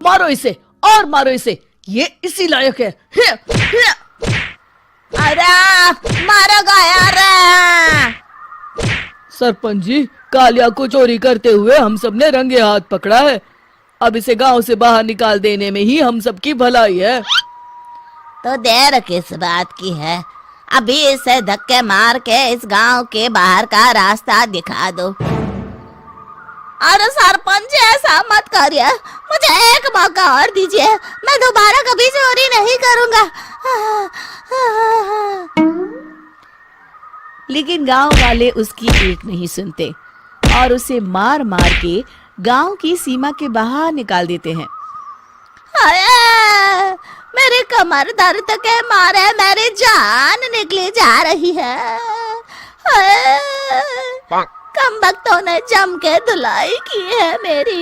मारो इसे और मारो इसे, ये इसी लायक है। अरे मारो यार। सरपंच जी, कालिया को चोरी करते हुए हम सब ने रंगे हाथ पकड़ा है। अब इसे गांव से बाहर निकाल देने में ही हम सबकी भलाई है। तो देर किस बात की है, अभी इसे धक्के मार के इस गांव के बाहर का रास्ता दिखा दो। अरे सरपंच ऐसा मत करिए, मुझे एक मौका और दीजिए, मैं दोबारा कभी चोरी नहीं करूंगा। लेकिन गांव वाले उसकी एक नहीं सुनते और उसे मार मार के गांव की सीमा के बाहर निकाल देते हैं। मेरी कमर दर्द के मारे मेरी जान निकली जा रही है। कमबख्तों ने जम के धुलाई की है मेरी।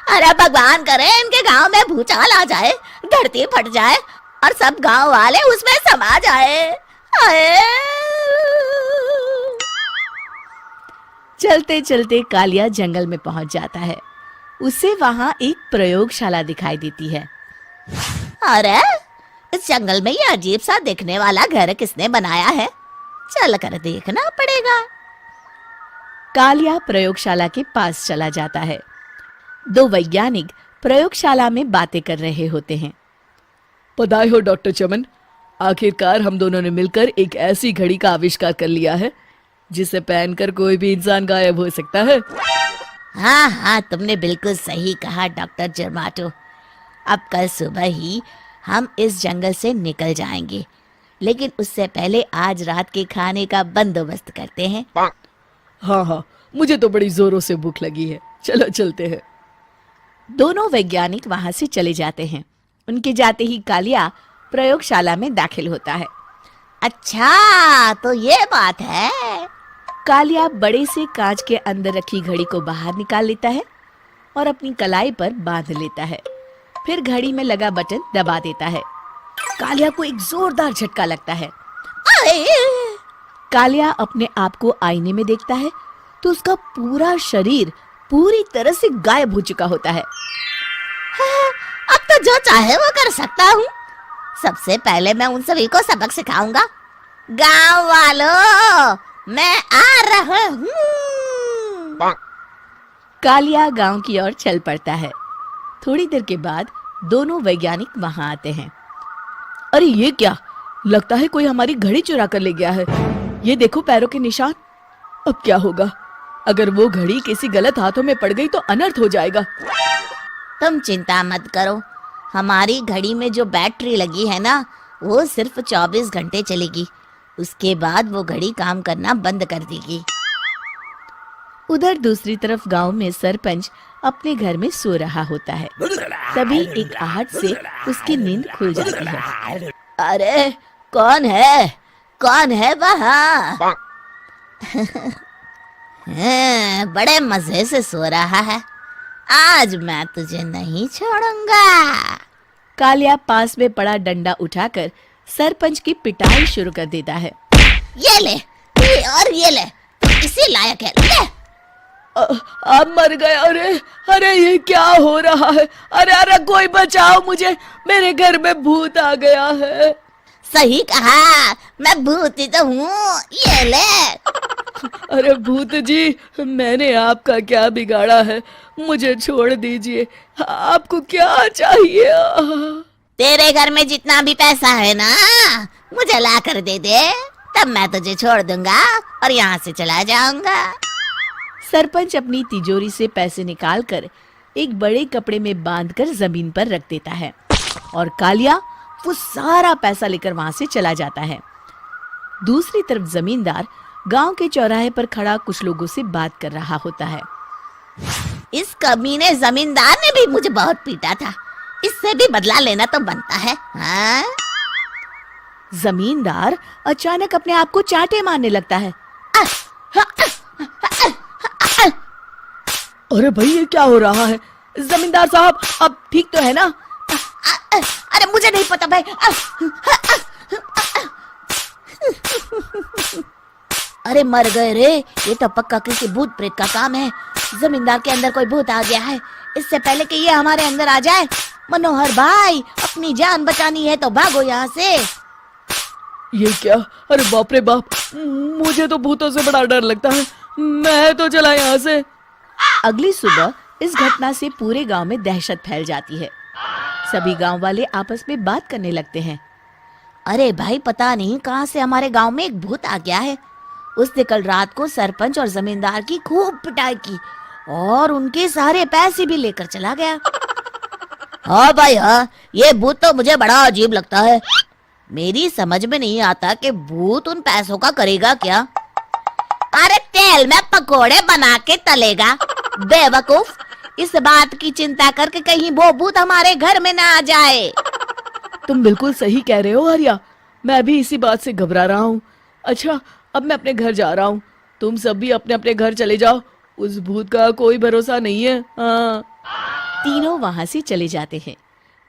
अरे भगवान करे इनके गांव में भूचाल आ जाए, धरती फट जाए और सब गांव वाले उसमें समा जाए। चलते चलते कालिया जंगल में पहुंच जाता है। उसे वहां एक प्रयोगशाला दिखाई देती है। अरे इस जंगल में ये अजीब सा दिखने वाला घर किसने बनाया है, चल कर देखना पड़ेगा। कालिया प्रयोगशाला के पास चला जाता है। दो वैज्ञानिक प्रयोगशाला में बातें कर रहे होते हैं। बधाई हो डॉक्टर चमन, आखिरकार हम दोनों ने मिलकर एक ऐसी घड़ी का आविष्कार कर लिया है जिसे पहनकर कोई भी इंसान गायब हो सकता है। हाँ हाँ, तुमने बिल्कुल सही कहा डॉक्टर जर्माटो। अब कल सुबह ही हम इस जंगल से निकल जाएंगे, लेकिन उससे पहले आज रात के खाने का बंदोबस्त करते हैं। हाँ, मुझे तो बड़ी जोरों से भूख लगी है, चलो चलते हैं। दोनों वैज्ञानिक वहां से चले जाते हैं। उनके जाते ही कालिया प्रयोगशाला में दाखिल होता है। अच्छा तो ये बात है। कालिया बड़े से कांच के अंदर रखी घड़ी को बाहर निकाल लेता है और अपनी कलाई पर बांध लेता है। फिर घड़ी में लगा बटन दबा देता है। कालिया को एक जोरदार झटका लगता है। कालिया अपने आप को आईने में देखता है तो उसका पूरा शरीर पूरी तरह से गायब हो चुका होता है। अब तो जो चाहे वो कर सकता हूँ। सबसे पहले मैं उन सभी को सबक सिखाऊंगा। गांव वालों, मैं आ रहा हूँ। कालिया गांव की ओर चल पड़ता है। थोड़ी देर के बाद दोनों वैज्ञानिक वहां आते हैं। अरे ये क्या, लगता है कोई हमारी घड़ी चुरा कर ले गया है। ये देखो पैरों के निशान। अब क्या होगा, अगर वो घड़ी किसी गलत हाथों में पड़ गई तो अनर्थ हो जाएगा। तुम चिंता मत करो, हमारी घड़ी में जो बैटरी लगी है ना, वो सिर्फ 24 घंटे चलेगी। उसके बाद वो घड़ी काम करना बंद कर देगी। उधर दूसरी तरफ गांव में सरपंच अपने घर में सो रहा होता है। तभी एक आहट से उसकी नींद खुल जाती है। अरे कौन है वहाँ? बड़े मजे से सो रहा है, आज मैं तुझे नहीं छोड़ूंगा। कालिया पास में पड़ा डंडा उठाकर सरपंच की पिटाई शुरू कर देता है। ये ले, ये ले, तू इसी लायक है, ले। आप मर गए। अरे ये क्या हो रहा है? अरे कोई बचाओ मुझे, मेरे घर में भूत आ गया है। सही कहा, मैं भूत ही तो हूँ, ये ले। अरे भूत जी, मैंने आपका क्या बिगाड़ा है, मुझे छोड़ दीजिए। आपको क्या चाहिए? तेरे घर में जितना भी पैसा है ना, मुझे ला कर दे दे, तब मैं तुझे छोड़ दूंगा और यहाँ से चला जाऊंगा। सरपंच अपनी तिजोरी से पैसे निकालकर एक बड़े कपड़े में बांधकर जमीन पर रख देता है और कालिया वो सारा पैसा लेकर वहां से चला जाता है। दूसरी तरफ जमींदार गांव के चौराहे पर खड़ा कुछ लोगों से बात कर रहा होता है। इस कमीने जमींदार ने भी मुझे बहुत पीटा था, इससे भी बदला लेना तो बनता है। हाँ? जमींदार अचानक अपने आप को चांटे मारने लगता है। अरे भाई ये क्या हो रहा है? जमींदार साहब अब ठीक तो है ना? अरे मुझे नहीं पता भाई। अरे मर गए रे, ये तो पक्का किसी भूत प्रेत का काम है। जमींदार के अंदर कोई भूत आ गया है, इससे पहले कि ये हमारे अंदर आ जाए। मनोहर भाई, अपनी जान बचानी है तो भागो यहाँ से। ये क्या? अरे बाप रे बाप, मुझे तो भूतों से बड़ा डर लगता है। मैं तो चला यहाँ से। अगली सुबह इस घटना से पूरे गांव में दहशत फैल जाती है। सभी गांव वाले आपस में बात करने लगते हैं। अरे भाई, पता नहीं कहाँ से हमारे गांव में एक भूत आ गया है। उसने कल रात को सरपंच और जमींदार की खूब पिटाई की और उनके सारे पैसे भी लेकर चला गया। हाँ भाई हाँ, ये भूत तो मुझे बड़ा अजीब लगता है। मेरी समझ में नहीं आता कि भूत उन पैसों का करेगा क्या। अरे तेल में पकोड़े बना के तलेगा बेवकूफ। इस बात की चिंता करके कहीं वो भूत हमारे घर में ना आ जाए। तुम बिल्कुल सही कह रहे हो आर्या, मैं भी इसी बात से घबरा रहा हूँ। अच्छा, अब मैं अपने घर जा रहा हूँ। तुम सब भी अपने अपने घर चले जाओ। उस भूत का कोई भरोसा नहीं है। हाँ। तीनों वहां से चले जाते हैं।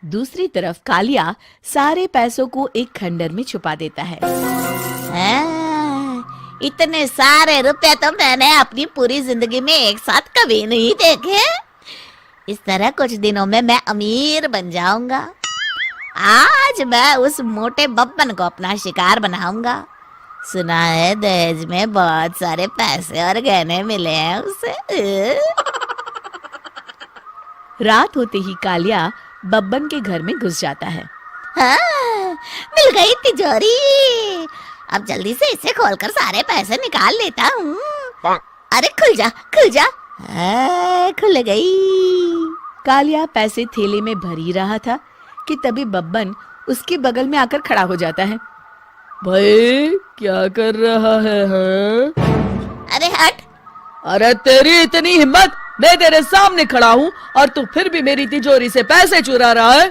दूसरी तरफ कालिया सारे पैसों को एक खंडर में छुपा देता है। इतने सारे रुपए तो मैंने अपनी पूरी जिंदगी में एक साथ कभी नहीं देखे। इस तरह कुछ दिनों में मैं अमीर बन जाऊंगा। आज मैं उस मोटे बब्बन को अपना शिकार बनाऊंगा। सुना है दहेज में बहुत सारे पैसे और गहने मिले हैं उसे। रात होते ही कालिया बब्बन के घर में घुस जाता है। हाँ, मिल गई तिजोरी। अब जल्दी से इसे खोलकर सारे पैसे निकाल लेता हूँ। अरे खुल जा खुल जा। खुल गई। कालिया पैसे थैले में भर ही रहा था कि तभी बब्बन उसके बगल में आकर खड़ा हो जाता है। भाई क्या कर रहा है? हाँ? अरे हट। अरे तेरी इतनी हिम्मत, मैं तेरे सामने खड़ा हूँ और तू फिर भी मेरी तिजोरी से पैसे चुरा रहा है।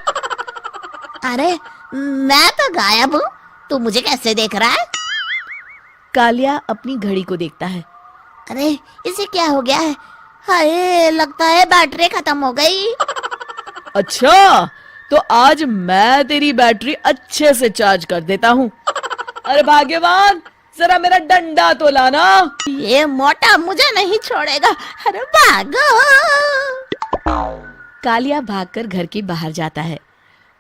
अरे मैं तो गायब हूँ, तू मुझे कैसे देख रहा है? कालिया अपनी घड़ी को देखता है। अरे इसे क्या हो गया है? हाय, लगता है बैटरी खत्म हो गई। अच्छा, तो आज मैं तेरी बैटरी अच्छे से चार्ज कर देता हूँ। अरे भाग्यवान, जरा मेरा डंडा तो लाना। ये मोटा मुझे नहीं छोड़ेगा। अरे भागो। कालिया भागकर घर के बाहर जाता है।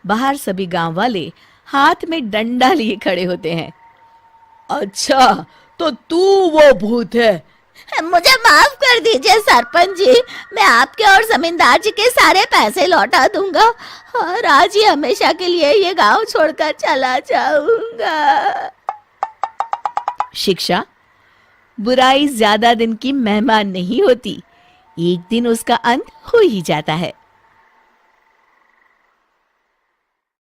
बाहर सभी गांव वाले हाथ में डंडा लिए खड़े होते हैं। अच्छा, तो तू वो भूत है? मुझे माफ कर दीजिए सरपंच जी, मैं आपके और जमींदार जी के सारे पैसे लौटा दूंगा और आज ही हमेशा के लिए ये गांव छोड़कर चला जाऊंगा। शिक्षा: बुराई ज्यादा दिन की मेहमान नहीं होती, एक दिन उसका अंत हो ही जाता है।